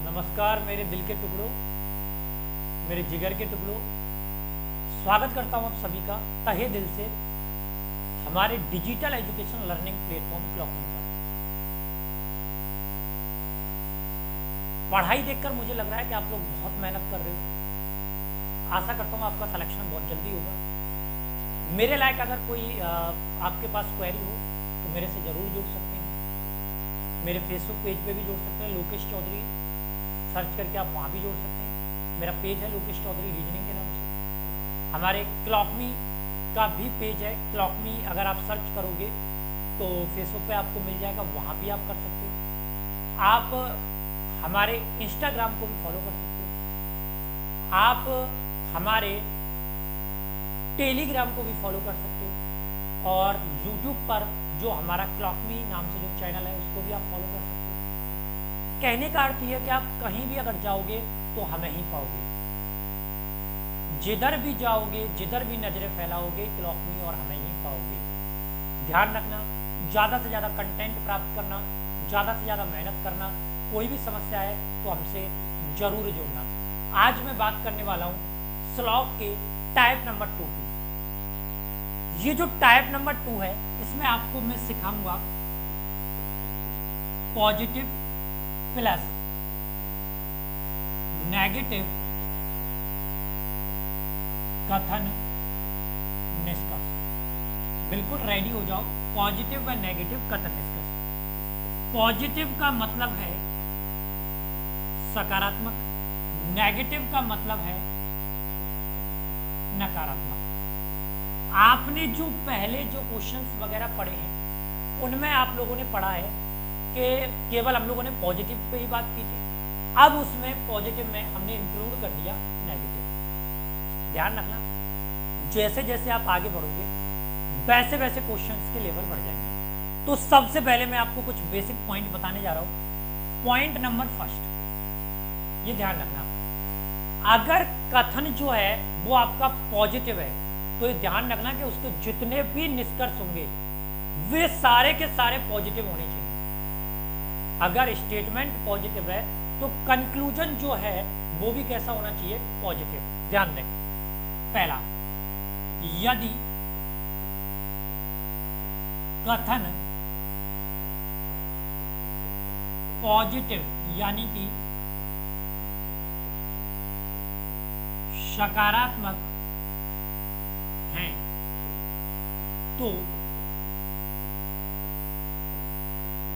नमस्कार मेरे दिल के टुकड़ों, मेरे जिगर के टुकड़ों। स्वागत करता हूं आप सभी का तहे दिल से हमारे डिजिटल एजुकेशन लर्निंग प्लेटफॉर्म क्लॉकमी पर। पढ़ाई देखकर मुझे लग रहा है कि आप लोग बहुत मेहनत कर रहे हो। आशा करता हूं आपका सिलेक्शन बहुत जल्दी होगा। मेरे लायक अगर कोई आपके पास क्वेरी हो तो मेरे से ज़रूर जुड़ सकते हैं। मेरे फेसबुक पेज पे भी जुड़ सकते हैं, लोकेश चौधरी सर्च करके आप वहाँ भी जोड़ सकते हैं। मेरा पेज है लोकेश चौधरी रीजनिंग के नाम से। हमारे क्लॉकमी का भी पेज है क्लॉकमी, अगर आप सर्च करोगे तो फेसबुक पे आपको मिल जाएगा, वहाँ भी आप कर सकते हो। आप हमारे इंस्टाग्राम को भी फॉलो कर सकते हो। आप हमारे टेलीग्राम को भी फॉलो कर सकते हो और यूट्यूब पर जो हमारा क्लॉकमी नाम से जो चैनल है उसको भी आप फॉलो कर सकते हो। कहने का अर्थ यह है कि आप कहीं भी अगर जाओगे तो हमें ही पाओगे। जिधर भी जाओगे, जिधर भी नजरें फैलाओगे, क्लॉकमी और हमें ही पाओगे। ध्यान रखना, ज़्यादा से ज़्यादा कंटेंट प्राप्त करना, ज़्यादा से ज़्यादा मेहनत करना। कोई भी समस्या है तो हमसे जरूर जुड़ना। आज मैं बात करने वाला हूँ स्लॉग के टाइप नंबर 2 की। ये जो टाइप नंबर 2 है इसमें आपको मैं सिखाऊंगा पॉजिटिव प्लस नेगेटिव कथन निष्कर्ष। बिल्कुल रेडी हो जाओ। पॉजिटिव व नेगेटिव कथन निष्कर्ष। पॉजिटिव का मतलब है सकारात्मक, नेगेटिव का मतलब है नकारात्मक। आपने जो पहले जो क्वेश्चंस वगैरह पढ़े हैं उनमें आप लोगों ने पढ़ा है कि केवल हम लोगों ने पॉजिटिव पे ही बात की थी। अब उसमें पॉजिटिव में हमने इंक्लूड कर दिया नेगेटिव। ध्यान रखना, जैसे जैसे आप आगे बढ़ोगे वैसे वैसे क्वेश्चंस के लेवल बढ़ जाएंगे। तो सबसे पहले मैं आपको कुछ बेसिक पॉइंट बताने जा रहा हूं। पॉइंट नंबर फर्स्ट, ये ध्यान रखना, अगर कथन जो है वो आपका पॉजिटिव है तो ये ध्यान रखना कि उसके जितने भी निष्कर्ष होंगे वे सारे के सारे पॉजिटिव होने चाहिए। अगर स्टेटमेंट पॉजिटिव है तो कंक्लूजन जो है वो भी कैसा होना चाहिए? पॉजिटिव। ध्यान दें, पहला, यदि कथन पॉजिटिव यानी कि सकारात्मक हैं तो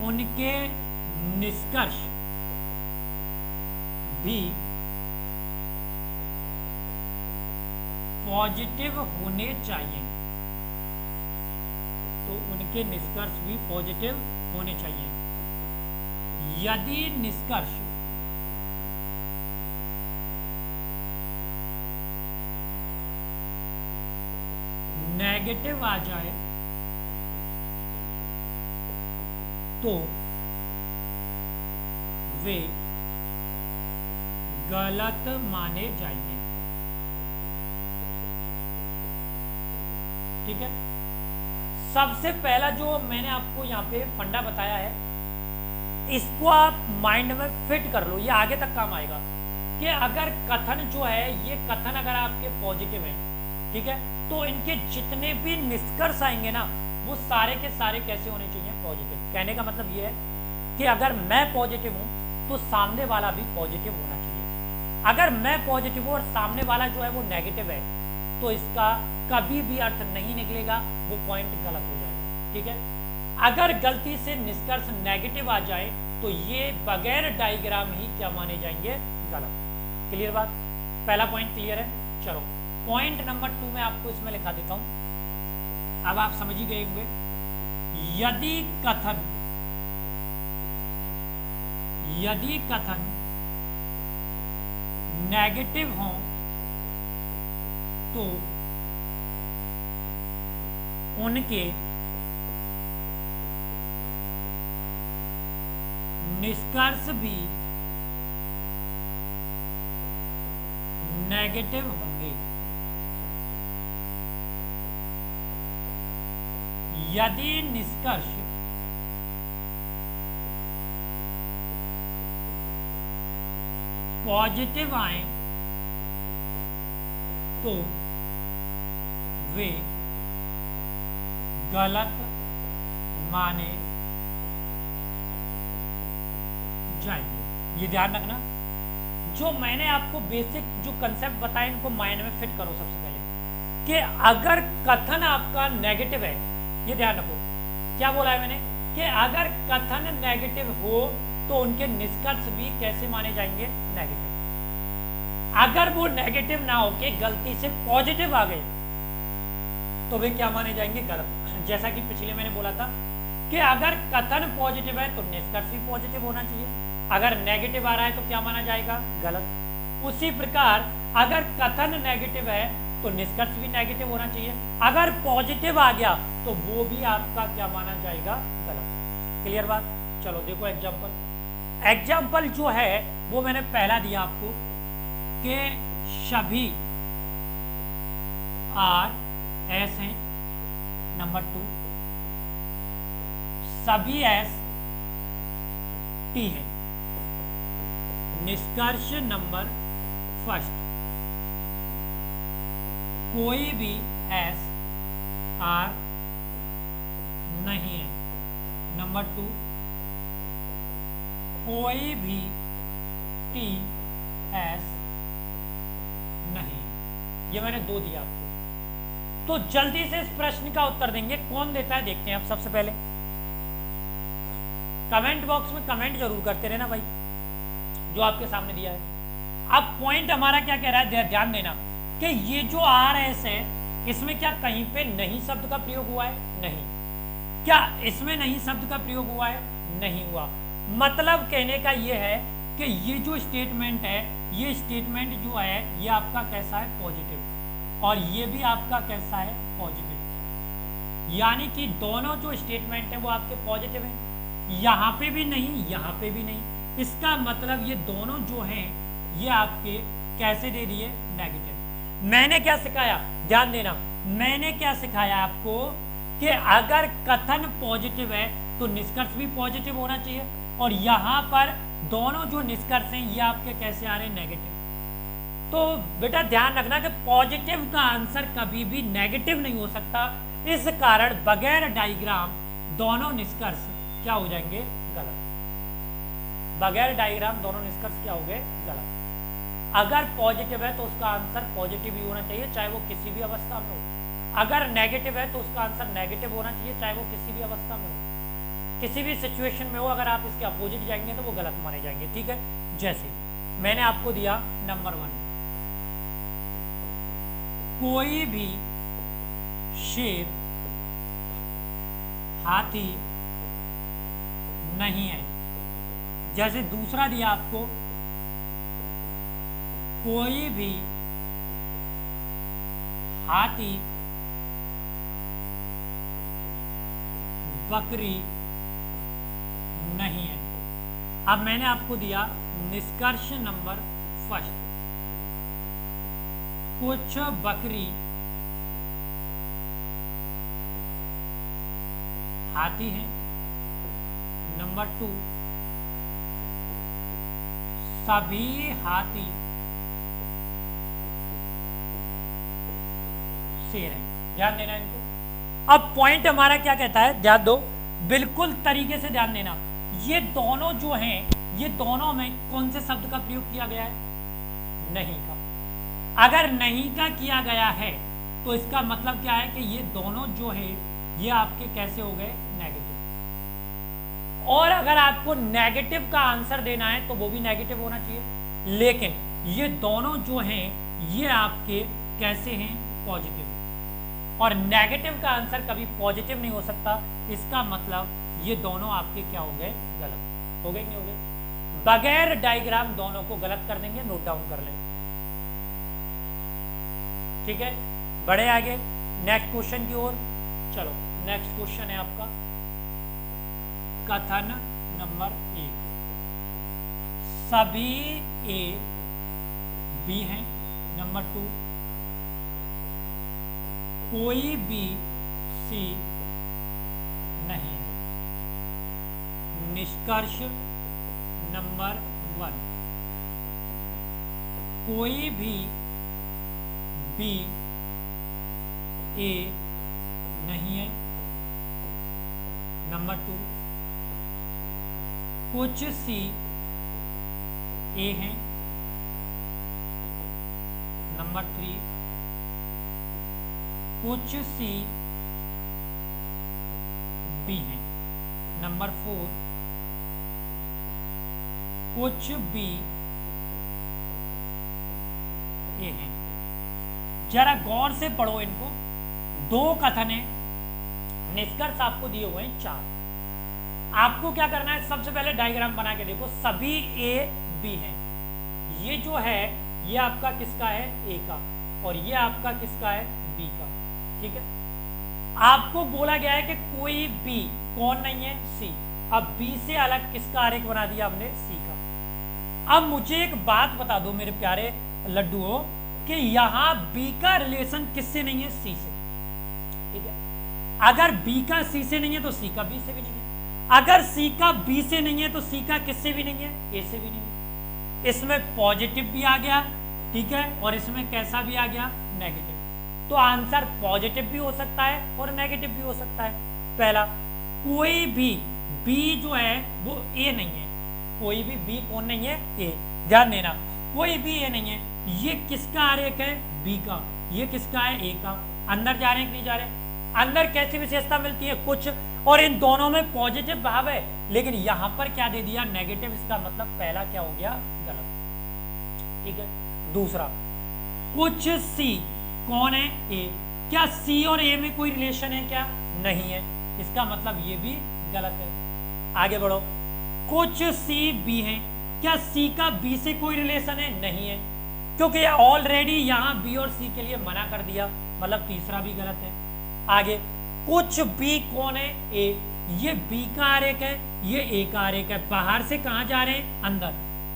उनके निष्कर्ष भी पॉजिटिव होने चाहिए। तो उनके निष्कर्ष भी पॉजिटिव होने चाहिए। यदि निष्कर्ष नेगेटिव आ जाए तो वे गलत माने जाएंगे। ठीक है, सबसे पहला जो मैंने आपको यहाँ पे फंडा बताया है इसको आप माइंड में फिट कर लो, ये आगे तक काम आएगा। कि अगर कथन जो है ये कथन अगर आपके पॉजिटिव है, ठीक है, तो इनके जितने भी निष्कर्ष आएंगे ना वो सारे के सारे कैसे होने चाहिए? पॉजिटिव। कहने का मतलब ये है कि अगर मैं पॉजिटिव हूं तो सामने वाला भी पॉजिटिव होना चाहिए। अगर मैं पॉजिटिव हूं और सामने वाला जो है वो नेगेटिव है तो इसका कभी भी अर्थ नहीं निकलेगा, वो पॉइंट गलत हो जाएगा। ठीक है, अगर गलती से निष्कर्ष नेगेटिव आ जाए तो ये बगैर डायग्राम ही क्या माने जाएंगे? गलत। क्लियर बात? पहला पॉइंट क्लियर है। चलो पॉइंट नंबर 2 में आपको इसमें लिखा देता हूं, अब आप समझ ही गए होंगे। यदि कथन नेगेटिव हो तो उनके निष्कर्ष भी नेगेटिव होंगे। यदि निष्कर्ष पॉजिटिव आए तो वे गलत माने जाएंगे। ये ध्यान रखना, जो मैंने आपको बेसिक जो कंसेप्ट बताए इनको माइंड में फिट करो सबसे पहले, कि अगर कथन आपका नेगेटिव है, ये ध्यान रखो, क्या बोला है मैंने, कि अगर कथन नेगेटिव हो तो उनके निष्कर्ष भी कैसे माने जाएंगे, नेगेटिव। अगर वो नेगेटिव ना होके गलती से पॉजिटिव आ गए तो वे क्या माने जाएंगे, गलत। जैसा कि पिछले मैंने बोला था कि अगर कथन पॉजिटिव है तो निष्कर्ष भी पॉजिटिव होना चाहिए, अगर नेगेटिव आ रहा है तो क्या माना जाएगा, गलत। उसी प्रकार अगर कथन नेगेटिव है तो निष्कर्ष भी नेगेटिव होना चाहिए, अगर पॉजिटिव आ गया तो वो भी आपका क्या माना जाएगा, गलत। क्लियर बात। चलो देखो एग्जाम्पल जो है वो मैंने पहला दिया आपको कि सभी आर एस हैं, नंबर 2 सभी एस टी है। निष्कर्ष नंबर फर्स्ट, कोई भी एस आर नहीं है। नंबर 2 कोई भी टी एस नहीं। ये मैंने 2 दिया आपको। तो जल्दी से इस प्रश्न का उत्तर देंगे, कौन देता है देखते हैं। आप सबसे पहले कमेंट बॉक्स में कमेंट जरूर करते रहना भाई, जो आपके सामने दिया है। अब पॉइंट हमारा क्या कह रहा है, ध्यान देना कि ये जो आर एस है इसमें क्या कहीं पे नहीं शब्द का प्रयोग हुआ है, नहीं। क्या इसमें नहीं शब्द का प्रयोग हुआ है, नहीं हुआ। मतलब कहने का ये है कि ये जो स्टेटमेंट है, ये स्टेटमेंट जो है ये आपका कैसा है, पॉजिटिव, और ये भी आपका कैसा है, पॉजिटिव। यानी कि दोनों जो स्टेटमेंट है वो आपके पॉजिटिव है, यहाँ पे भी नहीं, यहाँ पे भी नहीं। इसका मतलब ये दोनों जो हैं ये आपके कैसे दे दिए, नेगेटिव। मैंने क्या सिखाया, ध्यान देना, मैंने क्या सिखाया आपको कि अगर कथन पॉजिटिव है तो निष्कर्ष भी पॉजिटिव होना चाहिए, और यहाँ पर दोनों जो निष्कर्ष हैं ये आपके कैसे आ रहे हैं, नेगेटिव। तो बेटा ध्यान रखना कि पॉजिटिव का आंसर कभी भी नेगेटिव नहीं हो सकता। इस कारण बगैर डायग्राम दोनों निष्कर्ष क्या हो जाएंगे, गलत। बगैर डायग्राम दोनों निष्कर्ष क्या हो गए, गलत। अगर पॉजिटिव है तो उसका आंसर पॉजिटिव ही होना चाहिए, चाहे वो किसी भी अवस्था में हो। अगर नेगेटिव है तो उसका आंसर नेगेटिव होना चाहिए, चाहे वो किसी भी अवस्था में हो, किसी भी सिचुएशन में हो। अगर आप इसके अपोजिट जाएंगे तो वो गलत माने जाएंगे, ठीक है। जैसे मैंने आपको दिया नंबर 1, कोई भी शेर हाथी नहीं है। जैसे दूसरा दिया आपको, कोई भी हाथी बकरी नहीं है। अब मैंने आपको दिया निष्कर्ष नंबर फर्स्ट, कुछ बकरी हाथी है। नंबर 2 सभी हाथी शेर है। ध्यान देना इनको। अब पॉइंट हमारा क्या कहता है, ध्यान दो, बिल्कुल तरीके से ध्यान देना। ये दोनों जो हैं ये दोनों में कौन से शब्द का प्रयोग किया गया है, नहीं का। अगर नहीं का किया गया है तो इसका मतलब क्या है कि ये दोनों जो है ये आपके कैसे हो गए, नेगेटिव। और अगर आपको नेगेटिव का आंसर देना है तो वो भी नेगेटिव होना चाहिए, लेकिन ये दोनों जो हैं ये आपके कैसे हैं, पॉजिटिव। और नेगेटिव का आंसर कभी पॉजिटिव नहीं हो सकता। इसका मतलब ये दोनों आपके क्या हो गए, गलत हो गए, नहीं हो गए। बगैर डायग्राम दोनों को गलत कर देंगे, नोट डाउन कर लें, ठीक है। बढ़े आगे नेक्स्ट क्वेश्चन की ओर। चलो नेक्स्ट क्वेश्चन है आपका कथन नंबर 1, सभी ए बी हैं। नंबर 2 कोई बी सी नहीं है। निष्कर्ष नंबर 1, कोई भी बी ए नहीं है। नंबर 2, कुछ सी ए है। नंबर 3, कुछ सी बी है। नंबर 4, कुछ बी ए है। जरा गौर से पढ़ो इनको। 2 कथन है, निष्कर्ष आपको दिए हुए हैं 4। आपको क्या करना है, सबसे पहले डायग्राम बना के देखो। सभी ए बी हैं। ये जो है ये आपका किसका है, ए का, और ये आपका किसका है, बी का। ठीक है, आपको बोला गया है कि कोई बी कौन नहीं है, सी। अब बी से अलग किसका आरेख बना दिया हमने, सी का। अब मुझे एक बात बता दो मेरे प्यारे लड्डुओं कि यहां बी का रिलेशन किससे नहीं है, सी से। ठीक है, अगर बी का सी से नहीं है तो सी का बी से भी नहीं है। अगर सी का बी से नहीं है तो सी का किससे भी नहीं है, ए से भी नहीं है। इसमें पॉजिटिव भी आ गया, ठीक है, और इसमें कैसा भी आ गया, नेगेटिव। तो आंसर पॉजिटिव भी हो सकता है और नेगेटिव भी हो सकता है। पहला, कोई भी बी जो है वो ए नहीं है। कोई भी बी कौन नहीं है, ए। ध्यान देना, कोई भी ए नहीं है। ये किसका आरेख है, बी का। ये किसका है, ए का। अंदर जा रहे हैं कि नहीं जा रहे? अंदर कैसी विशेषता मिलती है, कुछ, और इन दोनों में पॉजिटिव भाव है, लेकिन यहां पर क्या दे दिया, नेगेटिव। इसका मतलब पहला क्या हो गया, गलत। ठीक है, दूसरा, कुछ सी कौन है, ए। क्या सी और ए में कोई रिलेशन है, क्या नहीं है। इसका मतलब ये भी गलत है। आगे बढ़ो, कुछ सी बी है। क्या सी का बी से कोई रिलेशन है, नहीं है, क्योंकि ऑलरेडी यहां बी और सी के लिए मना कर दिया, मतलब तीसरा भी गलत है। आगे, कुछ बी कौन है, ए। ये बी का आरेख है, ये ए का आरेख है। बाहर से कहां जा रहे हैं, अंदर,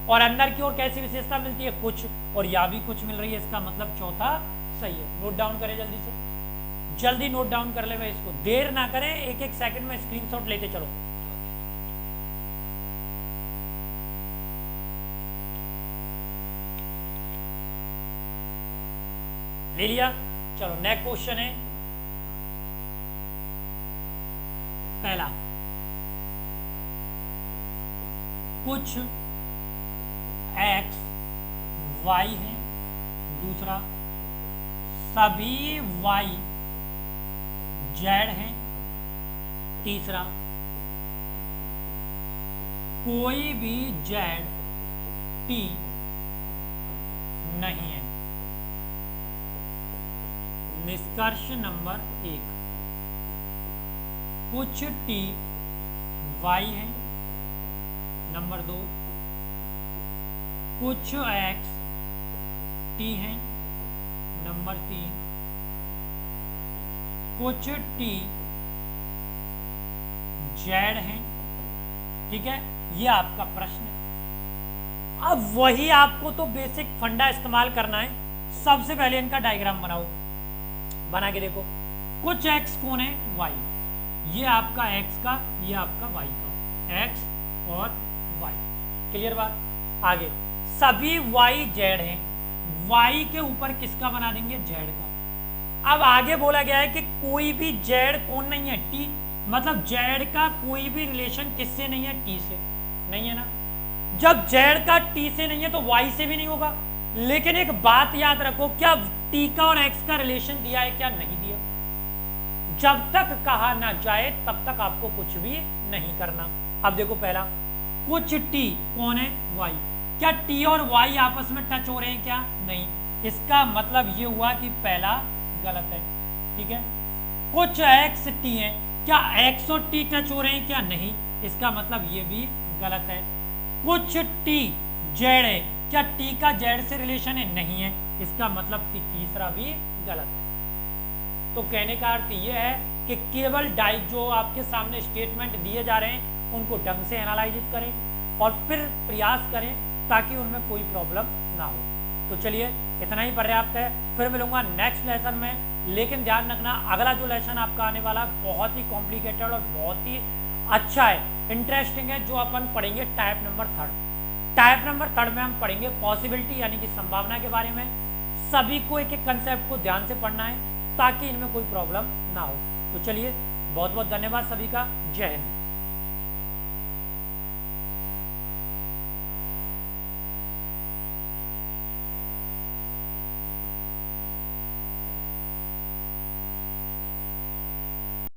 और अंदर की ओर कैसी विशेषता मिलती है, कुछ, और यहां भी कुछ मिल रही है। इसका मतलब चौथा सही है। नोट डाउन करें जल्दी से, जल्दी नोट डाउन कर ले भाई, इसको देर ना करें, 1-1 सेकंड में स्क्रीनशॉट लेते चलो। ले लिया, चलो नेक्स्ट क्वेश्चन है। पहला, कुछ x y है। दूसरा, सभी y z है। तीसरा, कोई भी z t नहीं है। निष्कर्ष नंबर 1, कुछ टी वाई है। नंबर 2, कुछ एक्स टी है। नंबर 3, कुछ टी जेड है। ठीक है, ये आपका प्रश्न है। अब वही आपको तो बेसिक फंडा इस्तेमाल करना है। सबसे पहले इनका डायग्राम बनाओ, बना के देखो। कुछ एक्स कौन है, वाई। ये आपका x का, ये आपका y का, x और y। क्लियर बात। आगे, सभी y z हैं। y के ऊपर किसका बना देंगे, z का। अब आगे बोला गया है कि कोई भी z कौन नहीं है, t। मतलब z का कोई भी रिलेशन किससे नहीं है, t से। नहीं है ना। जब z का t से नहीं है तो y से भी नहीं होगा। लेकिन एक बात याद रखो, क्या t का और x का रिलेशन दिया है, क्या नहीं दिया। जब तक कहा ना जाए तब तक आपको कुछ भी नहीं करना। अब देखो, पहला, कुछ t कौन है, y। क्या t और y आपस में टच हो रहे हैं, क्या नहीं। इसका मतलब ये हुआ कि पहला गलत है। ठीक है, कुछ x t है। क्या x और t टच हो रहे हैं, क्या नहीं। इसका मतलब ये भी गलत है। कुछ t z है। क्या t का z से रिलेशन है, नहीं है। इसका मतलब कि तीसरा भी गलत है। तो कहने का अर्थ यह है कि केवल जो आपके सामने स्टेटमेंट दिए जा रहे हैं उनको ढंग से एनालाइज करें और फिर प्रयास करें ताकि उनमें कोई प्रॉब्लम ना हो। तो चलिए, इतना ही पर्याप्त है। फिर मिलूंगा नेक्स्ट लेसन में। लेकिन ध्यान रखना, अगला जो लेसन आपका आने वाला बहुत ही कॉम्प्लिकेटेड और बहुत ही अच्छा है, इंटरेस्टिंग है, जो अपन पढ़ेंगे टाइप नंबर 3। टाइप नंबर 3 में हम पढ़ेंगे पॉसिबिलिटी यानी कि संभावना के बारे में। सभी को एक एक कंसेप्ट को ध्यान से पढ़ना है ताकि इनमें कोई प्रॉब्लम ना हो। तो चलिए, बहुत बहुत धन्यवाद सभी का। जय हिंद।